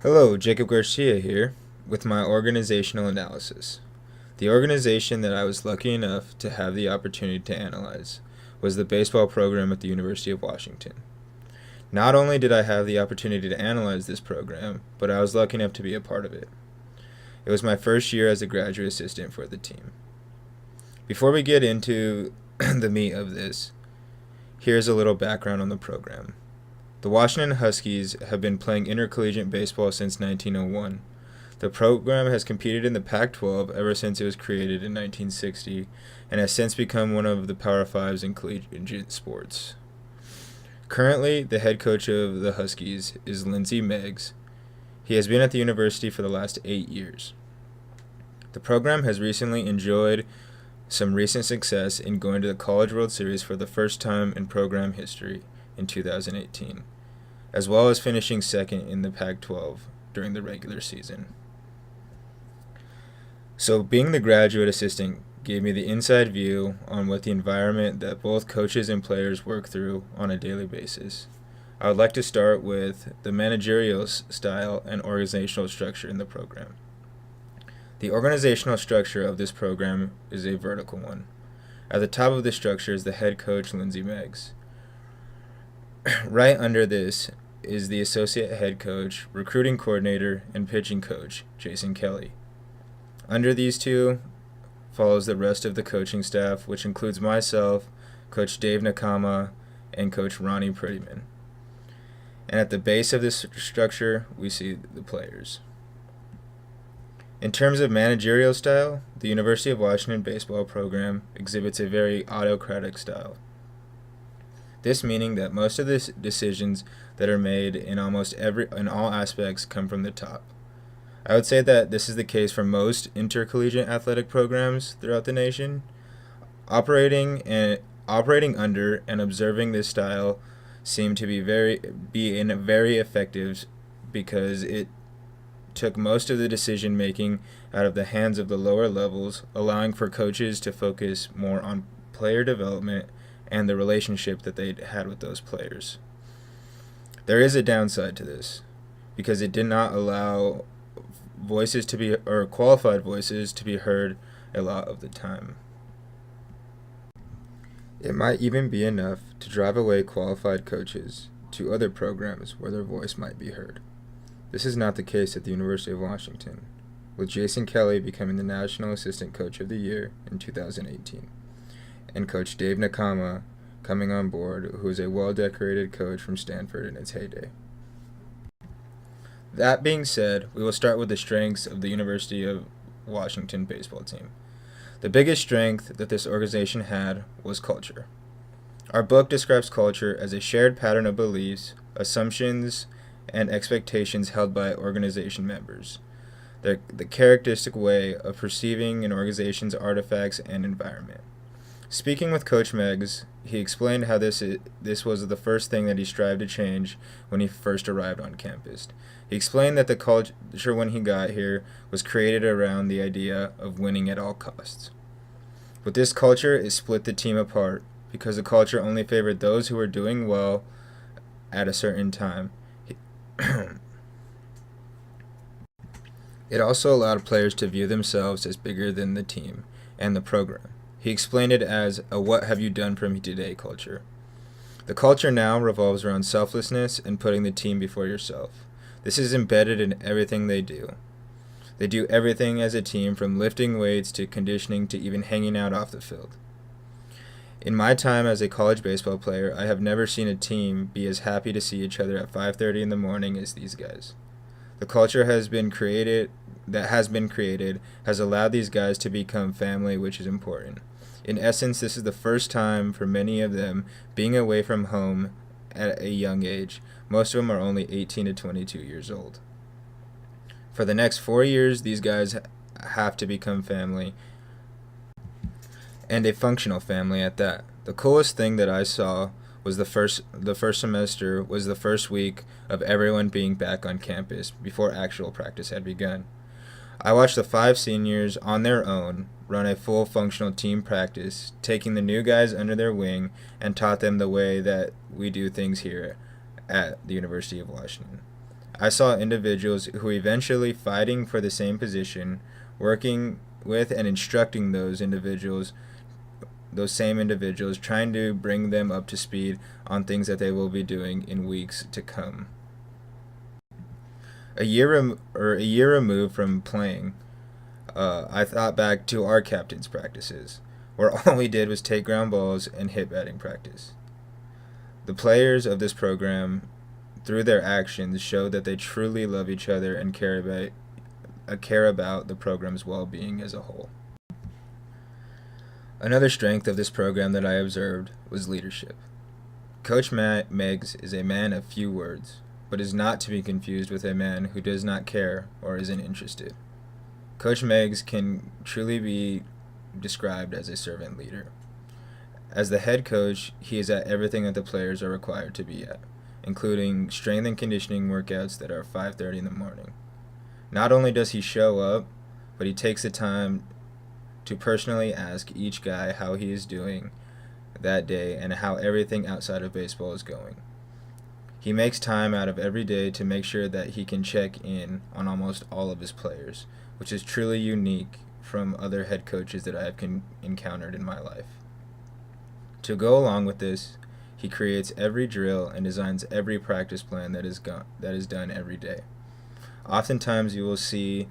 Hello, Jacob Garcia here with my organizational analysis. The organization that I was lucky enough to have the opportunity to analyze was the baseball program at the University of Washington. Not only did I have the opportunity to analyze this program, but I was lucky enough to be a part of it. It was my first year as a graduate assistant for the team. Before we get into the meat of this, here's a little background on the program. The Washington Huskies have been playing intercollegiate baseball since 1901. The program has competed in the Pac-12 ever since it was created in 1960 and has since become one of the Power Fives in collegiate sports. Currently, the head coach of the Huskies is Lindsey Meggs. He has been at the university for the last 8 years. The program has recently enjoyed some recent success in going to the College World Series for the first time in program history in 2018, as well as finishing second in the Pac-12 during the regular season. So being the graduate assistant gave me the inside view on what the environment that both coaches and players work through on a daily basis. I would like to start with the managerial style and organizational structure in the program. The organizational structure of this program is a vertical one. At the top of the structure is the head coach, Lindsey Meggs. Right under this is the associate head coach, recruiting coordinator, and pitching coach, Jason Kelly. Under these two follows the rest of the coaching staff, which includes myself, Coach Dave Nakama, and Coach Ronnie Prettyman. And at the base of this structure, we see the players. In terms of managerial style, the University of Washington baseball program exhibits a very autocratic style. This meaning that most of the decisions that are made in all aspects come from the top. I would say that this is the case for most intercollegiate athletic programs throughout the nation. Operating under and observing this style seemed to be very effective because it took most of the decision making out of the hands of the lower levels, allowing for coaches to focus more on player development and the relationship that they had with those players. There is a downside to this, because it did not allow qualified voices to be heard a lot of the time. It might even be enough to drive away qualified coaches to other programs where their voice might be heard. This is not the case at the University of Washington, with Jason Kelly becoming the National Assistant Coach of the Year in 2018. And Coach Dave Nakama coming on board, who is a well-decorated coach from Stanford in its heyday. That being said, we will start with the strengths of the University of Washington baseball team. The biggest strength that this organization had was culture. Our book describes culture as a shared pattern of beliefs, assumptions, and expectations held by organization members. The characteristic way of perceiving an organization's artifacts and environment. Speaking with Coach Meggs, he explained how this was the first thing that he strived to change when he first arrived on campus. He explained that the culture when he got here was created around the idea of winning at all costs. But this culture, it split the team apart because the culture only favored those who were doing well at a certain time. It also allowed players to view themselves as bigger than the team and the program. He explained it as a "what have you done for me today" culture. The culture now revolves around selflessness and putting the team before yourself. This is embedded in everything they do. They do everything as a team, from lifting weights to conditioning to even hanging out off the field. In my time as a college baseball player, I have never seen a team be as happy to see each other at 5:30 in the morning as these guys. The culture has been created has allowed these guys to become family, which is important. In essence, this is the first time for many of them being away from home at a young age. Most of them are only 18 to 22 years old. For the next 4 years, these guys have to become family, and a functional family at that. The coolest thing that I saw was the first semester was the first week of everyone being back on campus before actual practice had begun. I watched the 5 seniors on their own run a full functional team practice, taking the new guys under their wing and taught them the way that we do things here at the University of Washington. I saw individuals who eventually fighting for the same position, working with and instructing those same individuals, trying to bring them up to speed on things that they will be doing in weeks to come. A year removed from playing, I thought back to our captain's practices, where all we did was take ground balls and hit batting practice. The players of this program, through their actions, showed that they truly love each other and care about the program's well-being as a whole. Another strength of this program that I observed was leadership. Coach Meigs is a man of few words, but is not to be confused with a man who does not care or isn't interested. Coach Meigs can truly be described as a servant leader. As the head coach, he is at everything that the players are required to be at, including strength and conditioning workouts that are 5:30 in the morning. Not only does he show up, but he takes the time to personally ask each guy how he is doing that day and how everything outside of baseball is going. He makes time out of every day to make sure that he can check in on almost all of his players, which is truly unique from other head coaches that I have encountered in my life. To go along with this, he creates every drill and designs every practice plan that is done every day. Oftentimes you will see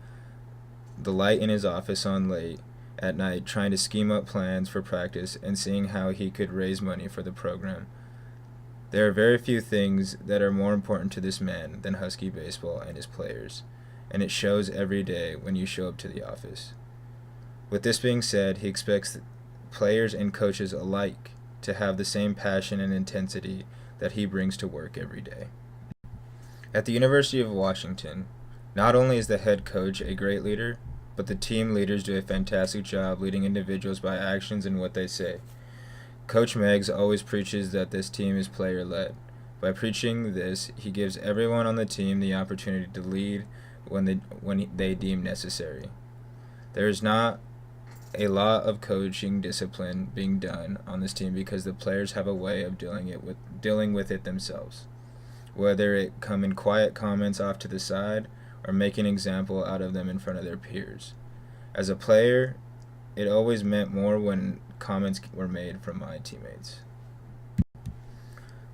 the light in his office on late at night trying to scheme up plans for practice and seeing how he could raise money for the program. There are very few things that are more important to this man than Husky baseball and his players, and it shows every day when you show up to the office. With this being said, he expects players and coaches alike to have the same passion and intensity that he brings to work every day. At the University of Washington, not only is the head coach a great leader, but the team leaders do a fantastic job leading individuals by actions and what they say. Coach Meigs always preaches that this team is player-led. By preaching this, he gives everyone on the team the opportunity to lead when they deem necessary. There is not a lot of coaching discipline being done on this team because the players have a way of dealing with it themselves, whether it come in quiet comments off to the side or make an example out of them in front of their peers. As a player, it always meant more when comments were made from my teammates.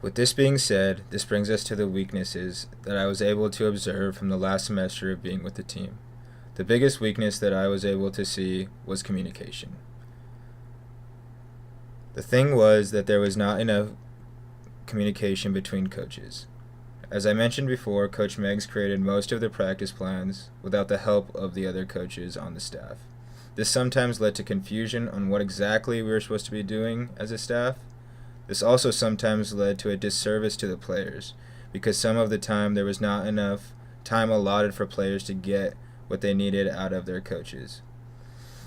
With this being said, this brings us to the weaknesses that I was able to observe from the last semester of being with the team. The biggest weakness that I was able to see was communication. The thing was that there was not enough communication between coaches. As I mentioned before, Coach Meigs created most of the practice plans without the help of the other coaches on the staff. This sometimes led to confusion on what exactly we were supposed to be doing as a staff. This also sometimes led to a disservice to the players, because some of the time there was not enough time allotted for players to get what they needed out of their coaches.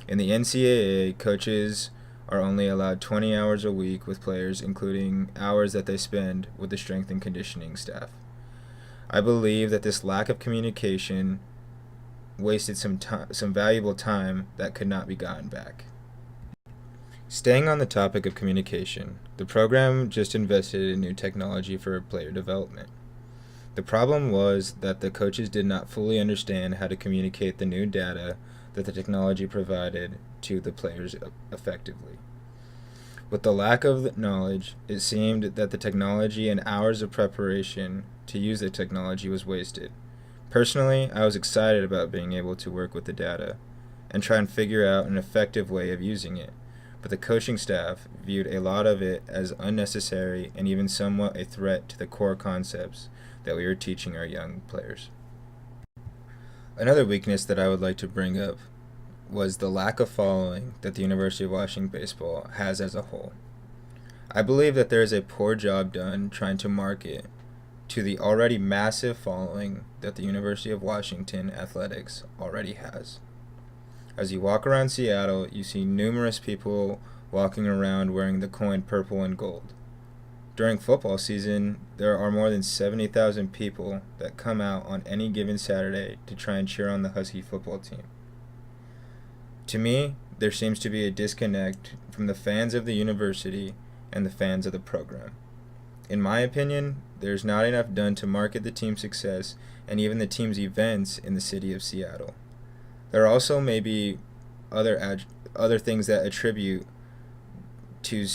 In the NCAA, coaches are only allowed 20 hours a week with players, including hours that they spend with the strength and conditioning staff. I believe that this lack of communication wasted some valuable time that could not be gotten back. Staying on the topic of communication, the program just invested in new technology for player development. The problem was that the coaches did not fully understand how to communicate the new data that the technology provided to the players effectively. With the lack of knowledge, it seemed that the technology and hours of preparation to use the technology was wasted. Personally, I was excited about being able to work with the data and try and figure out an effective way of using it, but the coaching staff viewed a lot of it as unnecessary and even somewhat a threat to the core concepts that we were teaching our young players. Another weakness that I would like to bring up was the lack of following that the University of Washington baseball has as a whole. I believe that there is a poor job done trying to market to the already massive following that the University of Washington athletics already has. As you walk around Seattle, you see numerous people walking around wearing the coin purple and gold. During football season, there are more than 70,000 people that come out on any given Saturday to try and cheer on the Husky football team. To me, there seems to be a disconnect from the fans of the university and the fans of the program. In my opinion, there's not enough done to market the team's success and even the team's events in the city of Seattle. There are also maybe other things that attribute to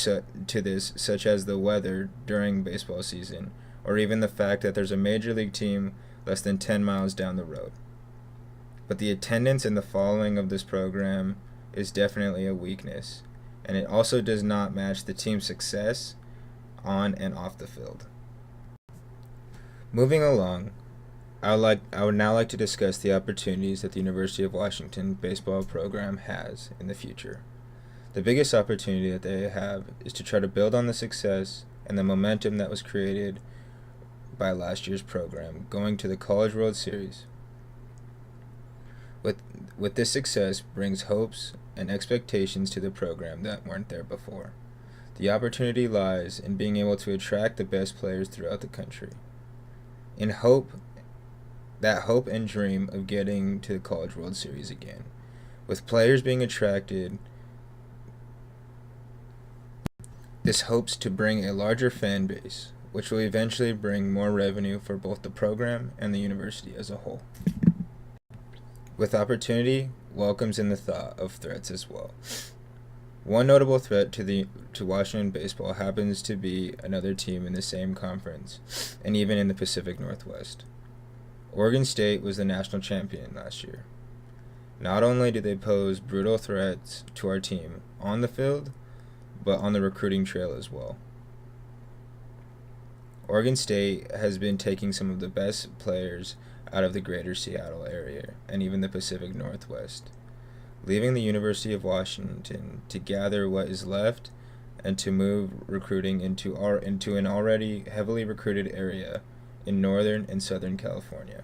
this, such as the weather during baseball season, or even the fact that there's a major league team less than 10 miles down the road. But the attendance and the following of this program is definitely a weakness, and it also does not match the team's success on and off the field. Moving along, I would now like to discuss the opportunities that the University of Washington baseball program has in the future. The biggest opportunity that they have is to try to build on the success and the momentum that was created by last year's program, going to the College World Series. With this success brings hopes and expectations to the program that weren't there before. The opportunity lies in being able to attract the best players throughout the country. That hope and dream of getting to the College World Series again. With players being attracted, this hopes to bring a larger fan base, which will eventually bring more revenue for both the program and the university as a whole. With opportunity, welcomes in the thought of threats as well. One notable threat to Washington baseball happens to be another team in the same conference, and even in the Pacific Northwest. Oregon State was the national champion last year. Not only do they pose brutal threats to our team on the field, but on the recruiting trail as well. Oregon State has been taking some of the best players out of the greater Seattle area and even the Pacific Northwest, leaving the University of Washington to gather what is left and to move recruiting into an already heavily recruited area in Northern and Southern California.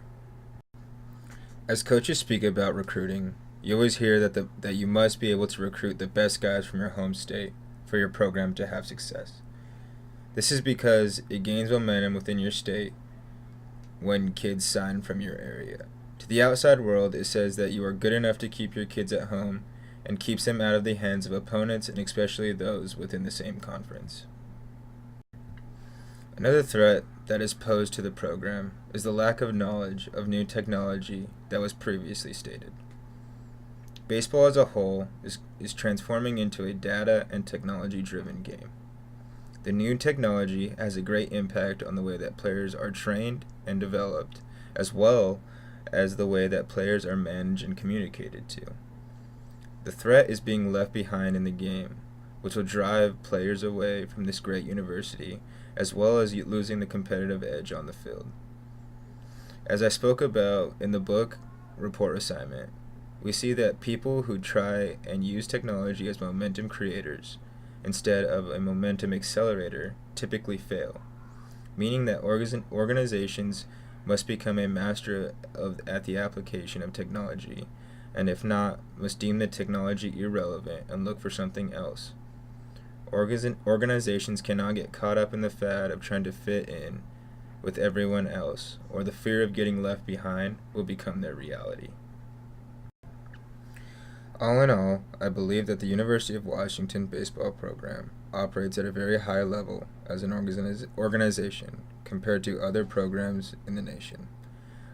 As coaches speak about recruiting, you always hear that you must be able to recruit the best guys from your home state for your program to have success. This is because it gains momentum within your state when kids sign from your area. To the outside world, it says that you are good enough to keep your kids at home and keeps them out of the hands of opponents, and especially those within the same conference. Another threat that is posed to the program is the lack of knowledge of new technology that was previously stated. Baseball as a whole is transforming into a data and technology-driven game. The new technology has a great impact on the way that players are trained and developed, as well as the way that players are managed and communicated to. The threat is being left behind in the game, which will drive players away from this great university, as well as losing the competitive edge on the field. As I spoke about in the book Report Assignment, we see that people who try and use technology as momentum creators instead of a momentum accelerator typically fail, meaning that organizations must become a master at the application of technology, and if not, must deem the technology irrelevant and look for something else. Organizations cannot get caught up in the fad of trying to fit in with everyone else, or the fear of getting left behind will become their reality. All in all, I believe that the University of Washington baseball program operates at a very high level as an organization compared to other programs in the nation.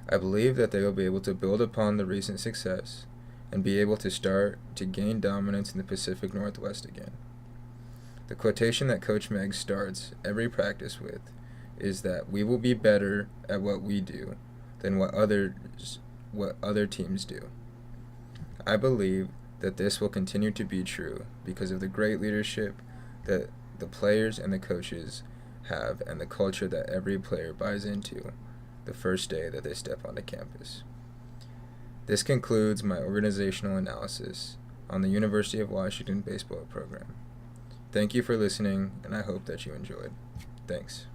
I believe that they will be able to build upon the recent success and be able to start to gain dominance in the Pacific Northwest again. The quotation that Coach Meg starts every practice with is that we will be better at what we do than what other teams do. I believe that this will continue to be true because of the great leadership that the players and the coaches have and the culture that every player buys into the first day that they step onto campus. This concludes my organizational analysis on the University of Washington baseball program. Thank you for listening, and I hope that you enjoyed. Thanks.